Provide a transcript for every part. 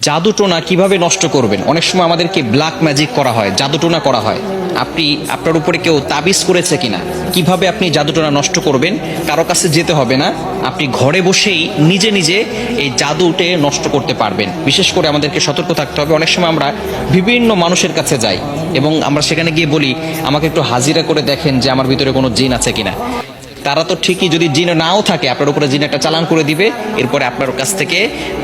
জাদুটোনা কিভাবে নষ্ট করবেন। অনেক সময় আমাদেরকে ব্ল্যাক ম্যাজিক করা হয়, জাদুটোনা করা হয়। আপনি আপনার উপরে কেউ তাবিজ করেছে কিনা, কিভাবে আপনি জাদুটোনা নষ্ট করবেন, কারো কাছে যেতে হবে না, আপনি ঘরে বসেই নিজে নিজে এই জাদুটে নষ্ট করতে পারবেন। বিশেষ করে আমাদেরকে সতর্ক থাকতে হবে। অনেক সময় আমরা বিভিন্ন মানুষের কাছে যাই এবং আমরা সেখানে গিয়ে বলি আমাকে একটু হাজিরা করে দেখেন যে আমার ভিতরে কোনো জিন আছে কিনা। তারা তো ঠিকই, যদি জিন নাও থাকে আপনার উপরে জিন একটা চালান করে দিবে, এরপরে আপনার কাছ থেকে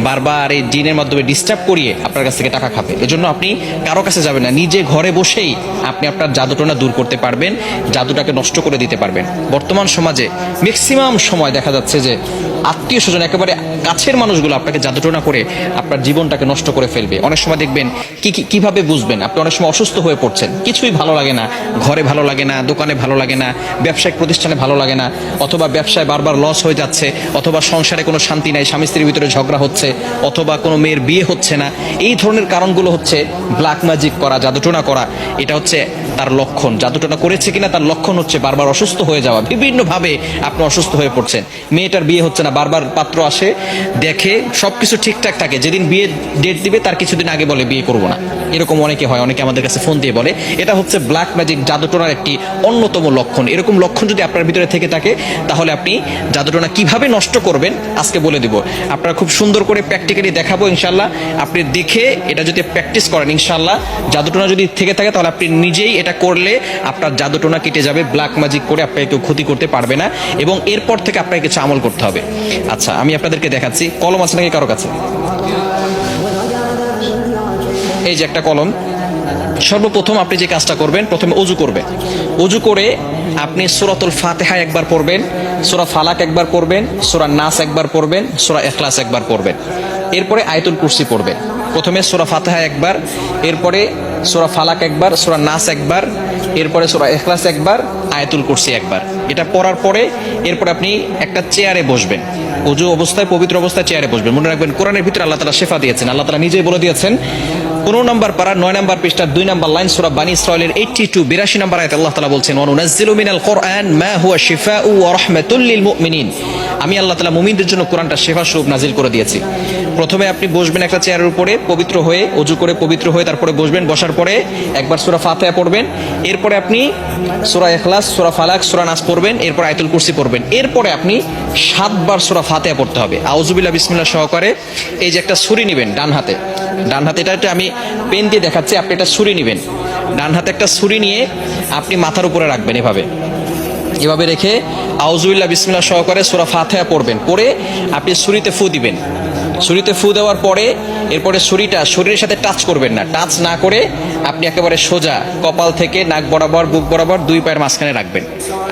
বারবার এই জিনের মাধ্যমে ডিস্টার্ব করিয়ে আপনার কাছ থেকে টাকা খাবে। এজন্য আপনি কারো কাছে যাবেন না, নিজে ঘরে বসেই আপনি আপনার জাদুটোনা দূর করতে পারবেন, জাদুটাকে নষ্ট করে দিতে পারবেন। বর্তমান সমাজে ম্যাক্সিমাম সময় দেখা যাচ্ছে যে আত্মীয় স্বজন, একেবারে কাছের মানুষগুলো আপনাকে জাদুটোনা করে আপনার জীবনটাকে নষ্ট করে ফেলবে। অনেক সময় দেখবেন কিভাবে বুঝবেন, আপনি অনেক সময় অসুস্থ হয়ে পড়ছেন, কিছুই ভালো লাগে না, ঘরে ভালো লাগে না, দোকানে ভালো লাগে না, ব্যবসায়িক প্রতিষ্ঠানে ভালো লাগে না, অথবা ব্যবসায় বারবার লস হয়ে যাচ্ছে, অথবা সংসারে কোনো শান্তি নাই, স্বামী স্ত্রীর ভিতরে ঝগড়া হচ্ছে, অথবা কোনো মেয়ের বিয়ে হচ্ছে না। এই ধরনের কারণগুলো হচ্ছে ব্ল্যাক ম্যাজিক করা, জাদুটোনা করা। এটা হচ্ছে তার লক্ষণ। জাদুটোনা করেছে কিনা তার লক্ষণ হচ্ছে বারবার অসুস্থ হয়ে যাওয়া, বিভিন্নভাবে আপনি অসুস্থ হয়ে পড়ছেন। মেয়েটার বিয়ে হচ্ছে না, বারবার পাত্র আসে, দেখে সবকিছু ঠিকঠাক থাকে, যেদিন বিয়ে ডেট দিবে তার কিছুদিন আগে বলে বিয়ে করবো না। এরকম অনেকে হয়, অনেকে আমাদের কাছে ফোন দিয়ে বলে। এটা হচ্ছে ব্ল্যাক ম্যাজিক, জাদুটোনার একটি অন্যতম লক্ষণ। এরকম লক্ষণ যদি আপনার ভিতরে থেকে থাকে তাহলে আপনি জাদুটোনা কিভাবে নষ্ট করবেন আজকে বলে দিব। আপনারা খুব সুন্দর করে প্র্যাকটিক্যালি দেখাবো ইনশাল্লাহ। আপনি দেখে এটা যদি প্র্যাকটিস করেন ইনশাল্লাহ, জাদুটোনা যদি থেকে থাকে তাহলে আপনি নিজেই এটা করলে আপনার জাদুটোনা কেটে যাবে। ব্ল্যাক ম্যাজিক করে আপনাকে কেউ ক্ষতি করতে পারবে না এবং এরপর থেকে আপনাকে কিছু আমল করতে হবে। আচ্ছা, আমি আপনাদেরকে দেখাচ্ছি। কলম আছে নাকি কারো কাছে? এই যে একটা কলম। সর্বপ্রথম আপনি যে কাজটা করবেন, প্রথমে অজু করবেন। অজু করে আপনি সূরাতুল ফাতিহা একবার পড়বেন, সূরা ফালাক একবার পড়বেন, সূরা নাস একবার পড়বেন, সূরা ইখলাস একবার পড়বেন। এরপরে আয়াতুল কুরসি পড়বেন। প্রথমে সূরা ফাতিহা একবার, এরপরে সূরা ফালাক একবার, সূরা নাস একবার, এরপরে সূরা ইখলাস একবার, আয়াতুল কুরসি একবার। এটা পড়ার পরে এরপর আপনি একটা চেয়ারে বসবেন। অজু অবস্থায়, পবিত্র অবস্থায় চেয়ারে বসবেন। মনে রাখবেন কোরআনের ভিতরে আল্লাহ তাআলা শিফা দিয়েছেন। আল্লাহ তাআলা নিজেই বলে দিয়েছেন 15 নম্বর পারা 9 নম্বর পৃষ্ঠা 2 নম্বর লাইন সূরা বানী ইসরাঈলের 82 নম্বর আয়াতে আল্লাহ তাআলা বলছেন, ওয়া নুনাজ্জিলু মিনাল কুরআন মা হুয়া শিফাউ ওয়া রাহমাতুল লিল মুমিনিন। আমি আল্লাহ তাআলা মুমিনদের জন্য কোরআনটা শিফা স্বরূপ নাজিল করে দিয়েছি। প্রথমে আপনি বসবেন একটা চেয়ারের উপরে, পবিত্র হয়ে, অজু করে পবিত্র হয়ে তারপরে বসবেন। বসার পরে একবার সূরা ফাতিহা পড়বেন, এরপরে আপনি সূরা ইখলাস, সূরা ফালাক, সূরা নাস পড়বেন, এরপর আয়াতুল কুরসি পড়বেন। এরপরে আপনি 7 বার সূরা ফাতিহা পড়তে হবে। আউযুবিল্লাহ বিসমিল্লাহ সহকারে এই যে একটা ছুরি নেবেন ডান হাতে, এটা আমি পেন দিয়ে দেখাচ্ছি, আপনি একটা ছুরি নেবেন। ডান হাতে একটা ছুরি নিয়ে আপনি মাথার উপরে রাখবেন, এভাবে রেখে আউযুবিল্লাহ বিসমিল্লাহ সহকারে সূরা ফাতিহা পড়বেন। পড়ে আপনি ছুরিতে ফু দিবেন। ছুরিতে ফু দেওয়ার পরে এরপরে ছুরিটা শরীরের সাথে টাচ করবেন না। টাচ না করে আপনি একেবারে সোজা কপাল থেকে নাক বরাবর, বুক বরাবর 2 পায়ের মাঝখানে রাখবেন।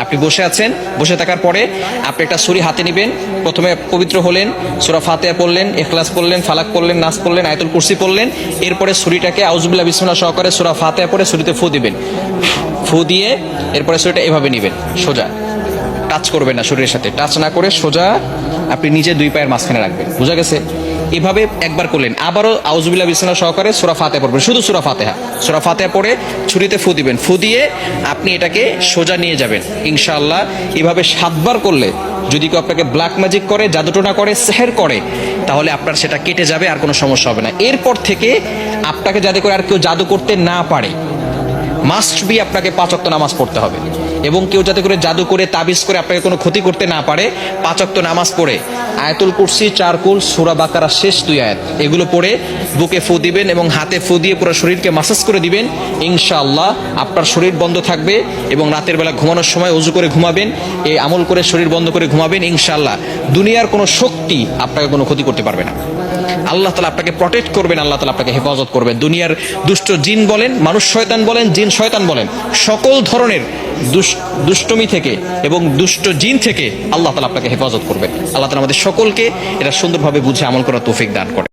আপনি বসে আছেন, বসে থাকার পরে আপনি একটা ছুরি হাতে নেবেন। প্রথমে পবিত্র হলেন, সূরা ফাতিহা পড়লেন, ইখলাস পড়লেন, ফালাক পড়লেন, নাস পড়লেন, আয়াতুল কুরসি পড়লেন। এরপরে ছুরিটাকে আউযুবিল্লাহ বিসমিল্লাহ সহকারে সূরা ফাতিহা পড়ে ছুরিতে ফু দিবেন। ফু দিয়ে এরপরে ছুরিটা এভাবে নেবেন, সোজা, টাচ করবেন না, শরীরের সাথে টাচ না করে সোজা আপনি নিজে 2 পায়ের মাঝখানে রাখবেন। বুঝা গেছে? এভাবে একবার করলেন। আবারও আউযুবিল্লাহ বিসমিল্লাহ সহকারে সূরা ফাতিহা পড়বেন, শুধু সূরা ফাতিহা পড়ে ছুরিতে ফু দিবেন। ফু দিয়ে আপনি এটাকে সোজা নিয়ে যাবেন ইনশাআল্লাহ। এভাবে 7 বার করলে যদি কেউ আপনাকে ব্ল্যাক ম্যাজিক করে, জাদুটোনা করে, সেহের করে, তাহলে আপনার সেটা কেটে যাবে, আর কোনো সমস্যা হবে না। এরপর থেকে আপনাকে যাতে করে আর কেউ জাদু করতে না পারে, মাস্ট বি আপনাকে 5 ওয়াক্ত নামাজ পড়তে হবে। এবং কেউ যাতে করে জাদু করে, তাবিজ করে আপনাকে কোনো ক্ষতি করতে না পারে, 5 ওয়াক্ত নামাজ পড়ে আয়াতুল কুরসি, 4 কুল, সূরা বাকারা শেষ 2 আয়াত এগুলো পড়ে বুকে ফু দিবেন এবং হাতে ফু দিয়ে পুরো শরীরকে মাসাজ করে দিবেন। ইনশাআল্লাহ আপনার শরীর বন্ধ থাকবে এবং রাতের বেলা ঘুমানোর সময় ওযু করে ঘুমাবেন, এই আমল করে শরীর বন্ধ করে ঘুমাবেন। ইনশাআল্লাহ দুনিয়ার কোনো শক্তি আপনাকে কোনো ক্ষতি করতে পারবে না। আল্লাহ তাআলা আপনাকে প্রটেক্ট করবেন, আল্লাহ তাআলা আপনাকে হেফাজত করবেন। দুনিয়ার দুষ্ট জিন বলেন, মানুষ শয়তান বলেন, জিন শয়তান বলেন, সকল ধরনের দুষ্টমি থেকে এবং দুষ্ট জিন থেকে আল্লাহ তাআলা আপনাকে হেফাজত করবেন। আল্লাহ তাআলা আমাদের সকলকে এটা সুন্দরভাবে বুঝে আমল করার তৌফিক দান করেন।